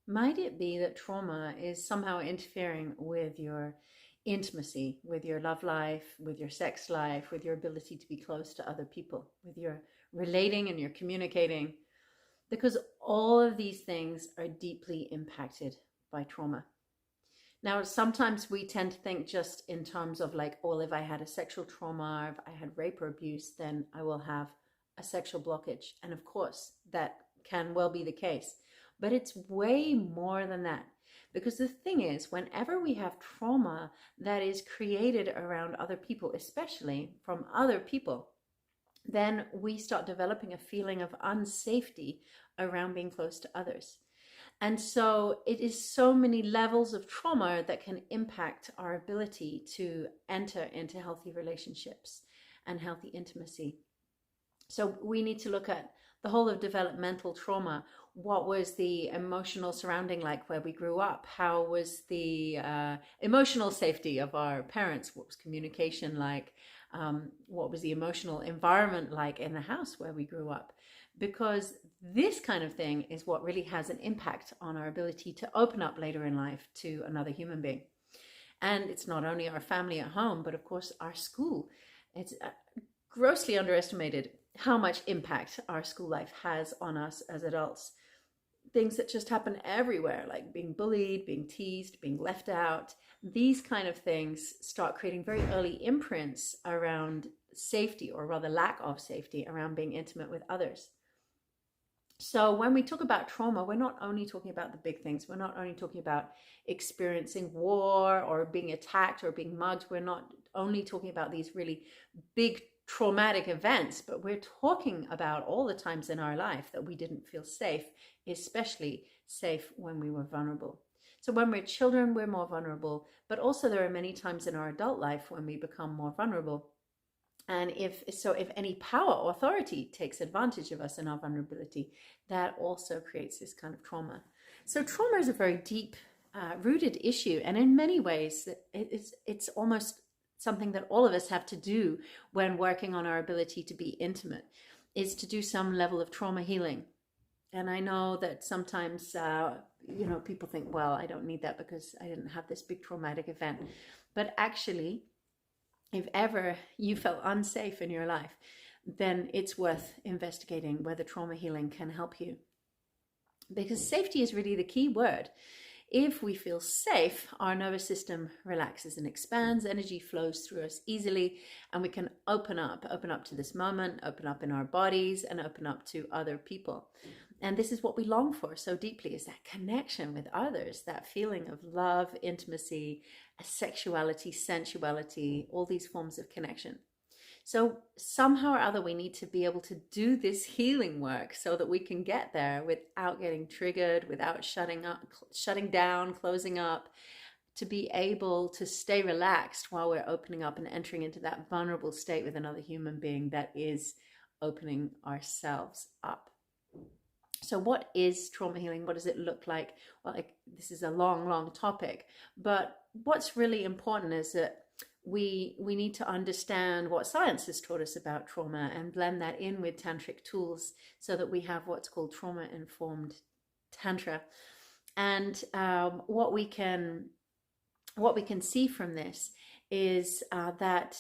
Might it be that trauma is somehow interfering with your intimacy, with your love life, with your sex life, with your ability to be close to other people, with your relating and your communicating? Because all of these things are deeply impacted by trauma. Now, sometimes we tend to think just in terms of like, oh, if I had a sexual trauma, if I had rape or abuse, then I will have a sexual blockage. And of course, that can well be the case. But it's way more than that. Because the thing is, whenever we have trauma that is created around other people, especially from other people, then we start developing a feeling of unsafety around being close to others. And so it is so many levels of trauma that can impact our ability to enter into healthy relationships and healthy intimacy. So we need to look at the whole of developmental trauma. What was the emotional surrounding like where we grew up? How was the emotional safety of our parents? What was communication like? What was the emotional environment like in the house where we grew up? Because this kind of thing is what really has an impact on our ability to open up later in life to another human being. And it's not only our family at home, but of course our school. It's grossly underestimated how much impact our school life has on us as adults. Things that just happen everywhere, like being bullied, being teased, being left out. These kind of things start creating very early imprints around safety, or rather lack of safety, around being intimate with others. So when we talk about trauma, we're not only talking about the big things. We're not only talking about experiencing war or being attacked or being mugged. We're not only talking about these really big traumatic events, but we're talking about all the times in our life that we didn't feel safe, especially safe when we were vulnerable. So when we're children, we're more vulnerable, but also there are many times in our adult life when we become more vulnerable. And if any power or authority takes advantage of us in our vulnerability, that also creates this kind of trauma. So trauma is a very deep rooted issue, and in many ways it's almost something that all of us have to do when working on our ability to be intimate, is to do some level of trauma healing. And I know that sometimes people think, well, I don't need that because I didn't have this big traumatic event. But actually, if ever you felt unsafe in your life, then it's worth investigating whether trauma healing can help you. Because safety is really the key word. If we feel safe, our nervous system relaxes and expands, energy flows through us easily, and we can open up to this moment, open up in our bodies, and open up to other people. And this is what we long for so deeply, is that connection with others, that feeling of love, intimacy, sexuality, sensuality, all these forms of connection. So somehow or other, we need to be able to do this healing work so that we can get there without getting triggered, without shutting down, closing up, to be able to stay relaxed while we're opening up and entering into that vulnerable state with another human being that is opening ourselves up. So what is trauma healing? What does it look like? Well, this is a long topic, but what's really important is that we need to understand what science has taught us about trauma and blend that in with tantric tools so that we have what's called trauma-informed tantra. And what we can see from this is that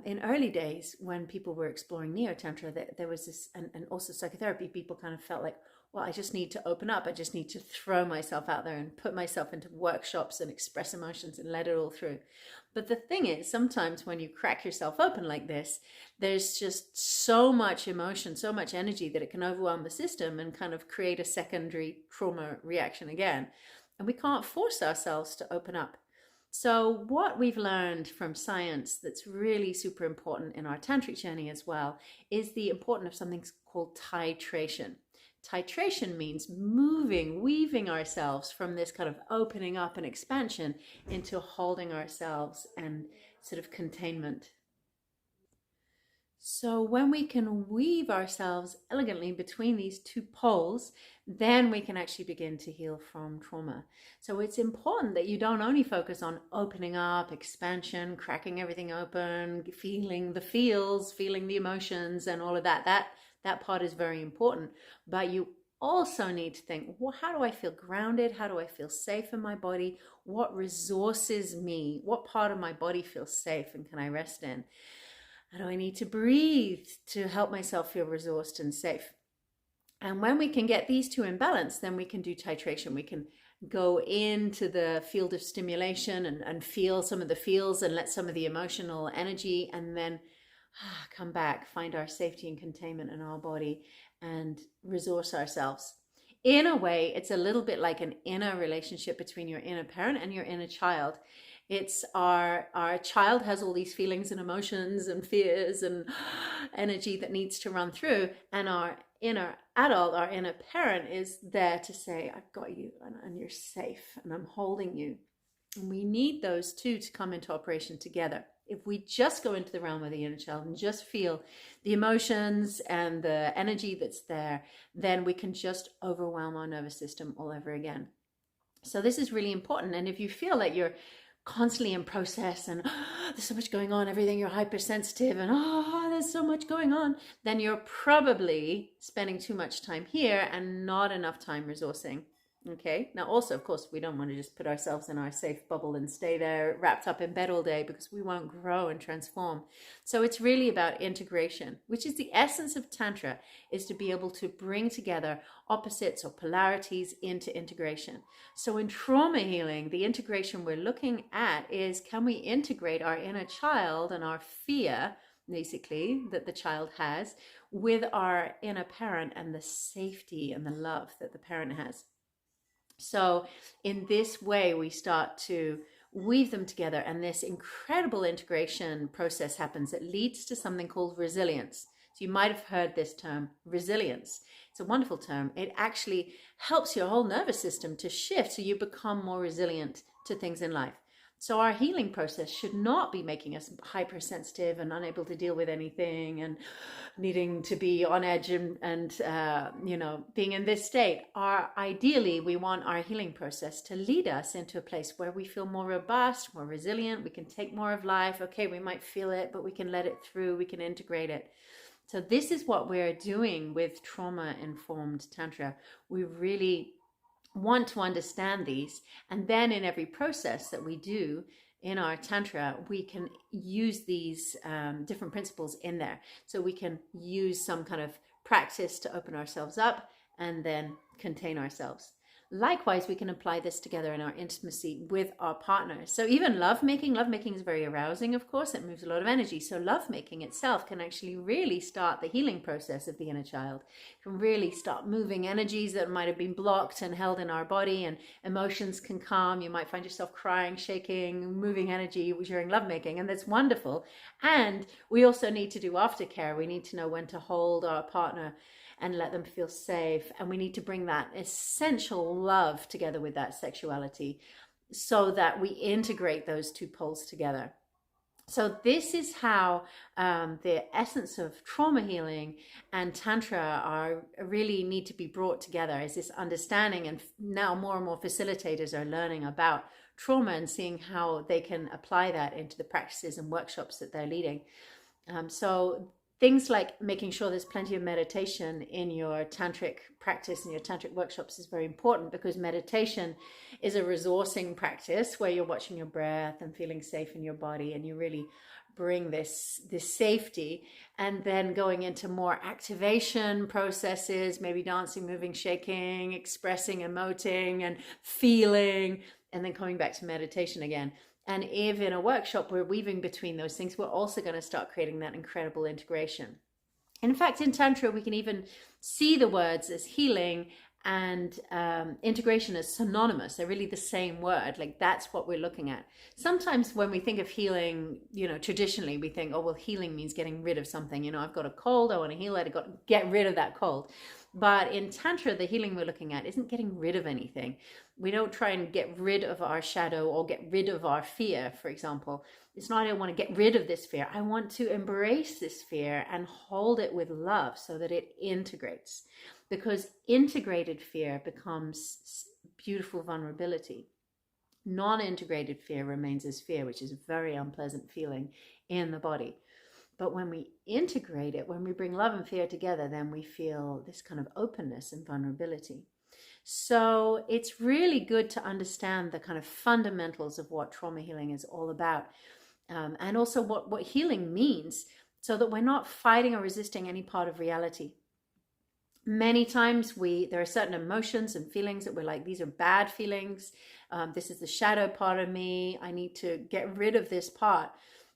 in early days, when people were exploring neo-tantra, there was this, and also psychotherapy, people kind of felt like, well, I just need to open up. I just need to throw myself out there and put myself into workshops and express emotions and let it all through. But the thing is, sometimes when you crack yourself open like this, there's just so much emotion, so much energy that it can overwhelm the system and kind of create a secondary trauma reaction again. And we can't force ourselves to open up. So what we've learned from science that's really super important in our tantric journey as well is the importance of something called titration. Titration means weaving ourselves from this kind of opening up and expansion into holding ourselves and sort of containment. So when we can weave ourselves elegantly between these two poles, then we can actually begin to heal from trauma. So it's important that you don't only focus on opening up, expansion, cracking everything open, feeling the feels, feeling the emotions and all of that. That part is very important, but you also need to think, well, how do I feel grounded? How do I feel safe in my body? What resources me? What part of my body feels safe and can I rest in? How do I need to breathe to help myself feel resourced and safe? And when we can get these two in balance, then we can do titration. We can go into the field of stimulation and feel some of the feels and let some of the emotional energy, and then come back, find our safety and containment in our body and resource ourselves. In a way, it's a little bit like an inner relationship between your inner parent and your inner child. It's our child has all these feelings and emotions and fears and energy that needs to run through, and our inner adult, our inner parent, is there to say, I've got you and you're safe and I'm holding you. And we need those two to come into operation together. If we just go into the realm of the inner child and just feel the emotions and the energy that's there, then we can just overwhelm our nervous system all over again. So this is really important. And if you feel like you're constantly in process and there's so much going on, everything, you're hypersensitive and there's so much going on, then you're probably spending too much time here and not enough time resourcing. Okay. Now also, of course, we don't want to just put ourselves in our safe bubble and stay there wrapped up in bed all day, because we won't grow and transform. So it's really about integration, which is the essence of Tantra, is to be able to bring together opposites or polarities into integration. So in trauma healing, the integration we're looking at is, can we integrate our inner child and our fear, basically, that the child has, with our inner parent and the safety and the love that the parent has. So in this way, we start to weave them together, and this incredible integration process happens that leads to something called resilience. So you might have heard this term, resilience. It's a wonderful term. It actually helps your whole nervous system to shift so you become more resilient to things in life. So our healing process should not be making us hypersensitive and unable to deal with anything and needing to be on edge and being in this state. Ideally, we want our healing process to lead us into a place where we feel more robust, more resilient. We can take more of life. Okay, we might feel it, but we can let it through. We can integrate it. So this is what we're doing with trauma-informed Tantra. We really want to understand these, and then in every process that we do in our Tantra, we can use these different principles in there. So we can use some kind of practice to open ourselves up and then contain ourselves. Likewise, we can apply this together in our intimacy with our partners. So even lovemaking is very arousing, of course. It moves a lot of energy. So lovemaking itself can actually really start the healing process of the inner child. It can really start moving energies that might have been blocked and held in our body, and emotions can calm. You might find yourself crying, shaking, moving energy during lovemaking, and that's wonderful. And we also need to do aftercare. We need to know when to hold our partner and let them feel safe. And we need to bring that essential love together with that sexuality so that we integrate those two poles together. So this is how the essence of trauma healing and Tantra really need to be brought together, is this understanding. And now more and more facilitators are learning about trauma and seeing how they can apply that into the practices and workshops that they're leading. So things like making sure there's plenty of meditation in your tantric practice and your tantric workshops is very important, because meditation is a resourcing practice where you're watching your breath and feeling safe in your body, and you really bring this safety, and then going into more activation processes, maybe dancing, moving, shaking, expressing, emoting, and feeling, and then coming back to meditation again. And if in a workshop we're weaving between those things, we're also going to start creating that incredible integration. In fact, in Tantra, we can even see the words as healing and integration as synonymous. They're really the same word. Like, that's what we're looking at. Sometimes when we think of healing, traditionally we think, oh, well, healing means getting rid of something. I've got a cold, I want to heal it, I've got to get rid of that cold. But in Tantra, the healing we're looking at isn't getting rid of anything. We don't try and get rid of our shadow or get rid of our fear, for example. It's not, I don't want to get rid of this fear. I want to embrace this fear and hold it with love so that it integrates. Because integrated fear becomes beautiful vulnerability. Non-integrated fear remains as fear, which is a very unpleasant feeling in the body. But when we integrate it, when we bring love and fear together, then we feel this kind of openness and vulnerability. So it's really good to understand the kind of fundamentals of what trauma healing is all about, and also what healing means, so that we're not fighting or resisting any part of reality. Many times there are certain emotions and feelings that we're like, these are bad feelings. This is the shadow part of me. I need to get rid of this part.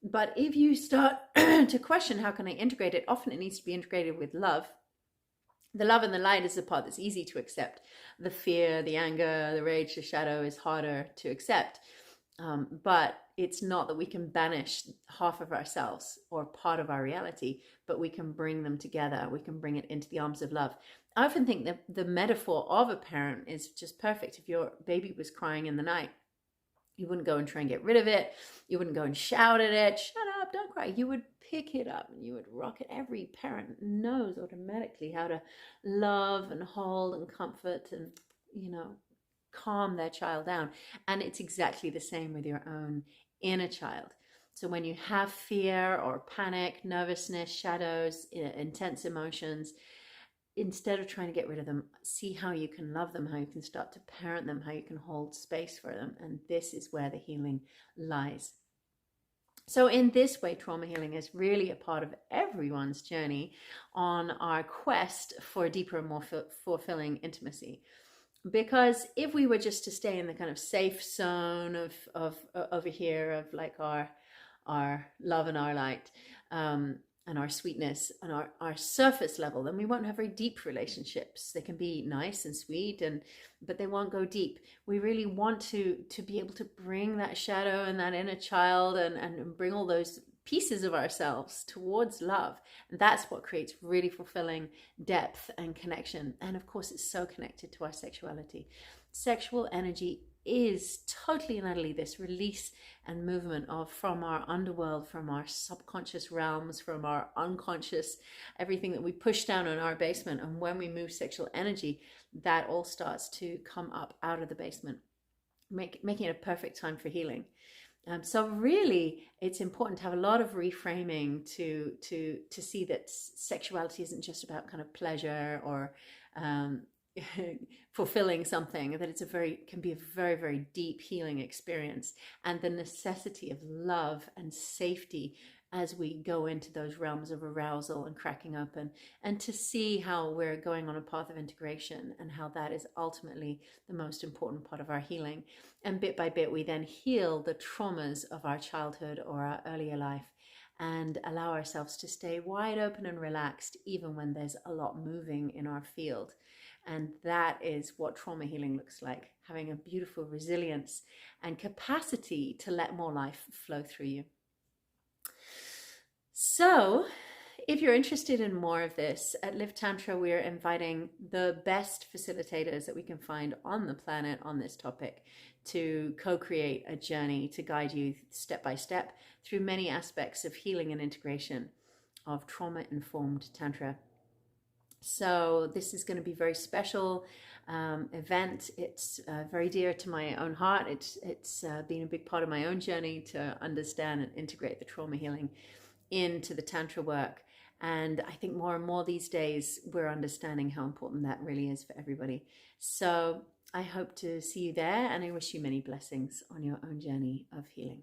But if you start to question, how can I integrate it? Often it needs to be integrated with love. The love and the light is the part that's easy to accept. The fear, the anger, the rage, the shadow is harder to accept. But it's not that we can banish half of ourselves or part of our reality, but we can bring them together. We can bring it into the arms of love. I often think that the metaphor of a parent is just perfect. If your baby was crying in the night, you wouldn't go and try and get rid of it. You wouldn't go and shout at it, shut up, don't cry. You would pick it up and you would rock it. Every parent knows automatically how to love and hold and comfort and, calm their child down. And it's exactly the same with your own inner child. So when you have fear or panic, nervousness, shadows, intense emotions, instead of trying to get rid of them, see how you can love them, how you can start to parent them, how you can hold space for them. And this is where the healing lies. So in this way, trauma healing is really a part of everyone's journey on our quest for deeper and more fulfilling intimacy. Because if we were just to stay in the kind of safe zone of over here, of like our love and our light, and our sweetness and our surface level, then we won't have very deep relationships. They can be nice and sweet, but they won't go deep. We really want to be able to bring that shadow and that inner child and bring all those pieces of ourselves towards love. And that's what creates really fulfilling depth and connection. And of course, it's so connected to our sexuality. Sexual energy is totally and utterly this release and movement from our underworld, from our subconscious realms, from our unconscious, everything that we push down in our basement. And when we move sexual energy, that all starts to come up out of the basement, making it a perfect time for healing. So really, it's important to have a lot of reframing to see that sexuality isn't just about kind of pleasure or fulfilling something, that can be a very, very deep healing experience, and the necessity of love and safety as we go into those realms of arousal and cracking up, and to see how we're going on a path of integration, and how that is ultimately the most important part of our healing. And bit by bit, we then heal the traumas of our childhood or our earlier life, and allow ourselves to stay wide open and relaxed, even when there's a lot moving in our field. And that is what trauma healing looks like, having a beautiful resilience and capacity to let more life flow through you. So if you're interested in more of this, at Live Tantra, we're inviting the best facilitators that we can find on the planet on this topic to co-create a journey to guide you step by step through many aspects of healing and integration of trauma-informed Tantra. So this is going to be a very special event. It's very dear to my own heart. It's been a big part of my own journey to understand and integrate the trauma healing into the Tantra work. And I think more and more these days, we're understanding how important that really is for everybody. So I hope to see you there, and I wish you many blessings on your own journey of healing.